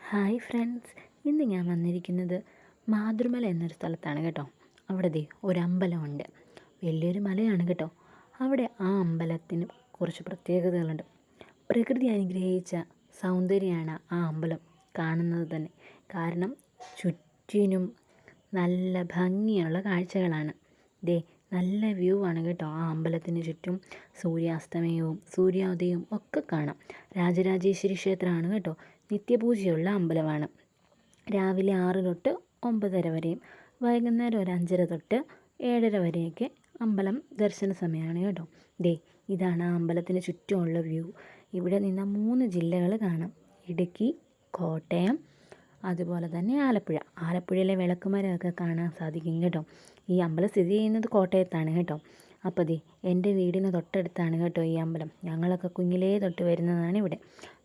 Hi friends, ഇന്ന് ഞാൻ വന്നിരിക്കുന്നത് മാതൃമല എന്നൊരു സ്ഥലത്താണ് കേട്ടോ. അവിടെ ഒരമ്പലമുണ്ട്. വലിയൊരു മലയാണ് കേട്ടോ. അവിടെ ആ അമ്പലത്തിന് കുറച്ച് പ്രത്യേകതകളുണ്ട്. പ്രകൃതി അനുഗ്രഹിച്ച സൗന്ദര്യമാണ് ആ അമ്പലം കാണുന്നത് തന്നെ. കാരണം ചുറ്റിനും നല്ല ഭംഗിയുള്ള കാഴ്ചകളാണ്. നല്ല വ്യൂ ആണ് കേട്ടോ. ആ അമ്പലത്തിന് ചുറ്റും സൂര്യാസ്തമയവും സൂര്യോദയവും ഒക്കെ കാണാം. രാജരാജേശ്വരി ക്ഷേത്രമാണ് കേട്ടോ. നിത്യപൂജയുള്ള അമ്പലമാണ്. രാവിലെ 6 തൊട്ട് 9:30 വരെയും വൈകുന്നേരം ഒരു 5:30 തൊട്ട് 7:30 വരെയൊക്കെ അമ്പലം ദർശന സമയമാണ് കേട്ടോ. ഇതാണ് ആ അമ്പലത്തിന് ചുറ്റുമുള്ള വ്യൂ. ഇവിടെ നിന്ന് 3 ജില്ലകൾ കാണാം: ഇടുക്കി, കോട്ടയം, അതുപോലെ തന്നെ ആലപ്പുഴയിലെ വിളക്കുമരമൊക്കെ കാണാൻ സാധിക്കും കേട്ടോ. ഈ അമ്പലം സ്ഥിതി ചെയ്യുന്നത് കോട്ടയത്താണ് കേട്ടോ. അപ്പോൾ എൻ്റെ വീടിന് തൊട്ടടുത്താണ് കേട്ടോ ഈ അമ്പലം. ഞങ്ങളൊക്കെ കുഞ്ഞിലേ തൊട്ട് വരുന്നതാണ് ഇവിടെ.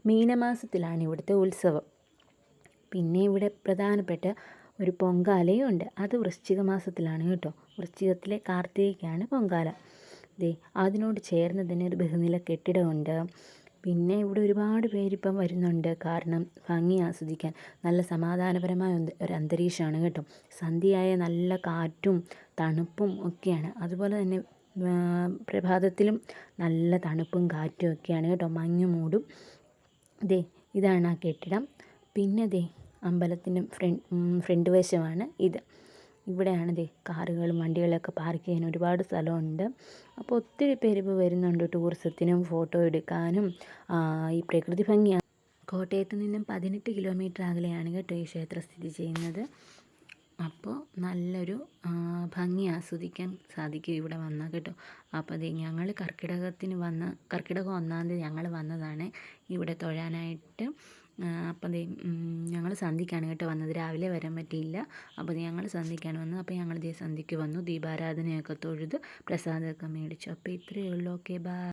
മീനമാസത്തിലാണ് ഇവിടുത്തെ ഉത്സവം. പിന്നെ ഇവിടെ പ്രധാനപ്പെട്ട ഒരു പൊങ്കാലയും ഉണ്ട്. അത് വൃശ്ചിക മാസത്തിലാണ് കേട്ടോ. വൃശ്ചികത്തിലെ കാർത്തികയ്ക്കാണ് പൊങ്കാല. അതിനോട് ചേർന്ന് തന്നെ ഒരു ബഹുനില കെട്ടിടമുണ്ട്. പിന്നെ ഇവിടെ ഒരുപാട് പേരിപ്പം വരുന്നുണ്ട്. കാരണം ഭംഗി ആസ്വദിക്കാൻ നല്ല സമാധാനപരമായ ഒരു അന്തരീക്ഷമാണ് കേട്ടോ. സന്ധ്യയായ നല്ല കാറ്റും തണുപ്പും ഒക്കെയാണ്. അതുപോലെ തന്നെ പ്രഭാതത്തിലും നല്ല തണുപ്പും കാറ്റും ഒക്കെയാണ് കേട്ടോ. മഞ്ഞ് മൂടും. ഇതാണ് ആ കെട്ടിടം. പിന്നെ അമ്പലത്തിൻ്റെ ഫ്രണ്ട് വശമാണ് ഇത്. ഇവിടെയാണ് കാറുകളും വണ്ടികളൊക്കെ പാർക്ക് ചെയ്യാൻ ഒരുപാട് സ്ഥലമുണ്ട്. അപ്പോൾ ഒത്തിരി പേര് ഇപ്പോൾ വരുന്നുണ്ട് ടൂറിസത്തിനും ഫോട്ടോ എടുക്കാനും. ഈ പ്രകൃതി ഭംഗി കോട്ടയത്ത് നിന്നും 18 കിലോമീറ്റർ അകലെയാണ് കേട്ടോ ഈ ക്ഷേത്രം സ്ഥിതി ചെയ്യുന്നത്. അപ്പോൾ നല്ലൊരു ഭംഗി ആസ്വദിക്കാൻ സാധിക്കും ഇവിടെ വന്നാൽ കേട്ടോ. അപ്പോൾ ഞങ്ങൾ കർക്കിടകം 1-ാം തീയതി ഞങ്ങൾ വന്നതാണ് ഇവിടെ തൊഴാനായിട്ട്. അപ്പം ഞങ്ങൾ സന്ധ്യയ്ക്കാണ് കേട്ടോ വന്നത്. രാവിലെ വരാൻ പറ്റിയില്ല. അപ്പോൾ ഞങ്ങൾ സന്ധ്യയ്ക്കാണ് വന്നത്. അപ്പോൾ ഞങ്ങൾ സന്ധ്യയ്ക്ക് വന്നു. ദീപാരാധനയൊക്കെ തൊഴുത് പ്രസാദമൊക്കെ മേടിച്ചു. അപ്പോൾ ഇത്രയേ ഉള്ളൂ. Okay, by.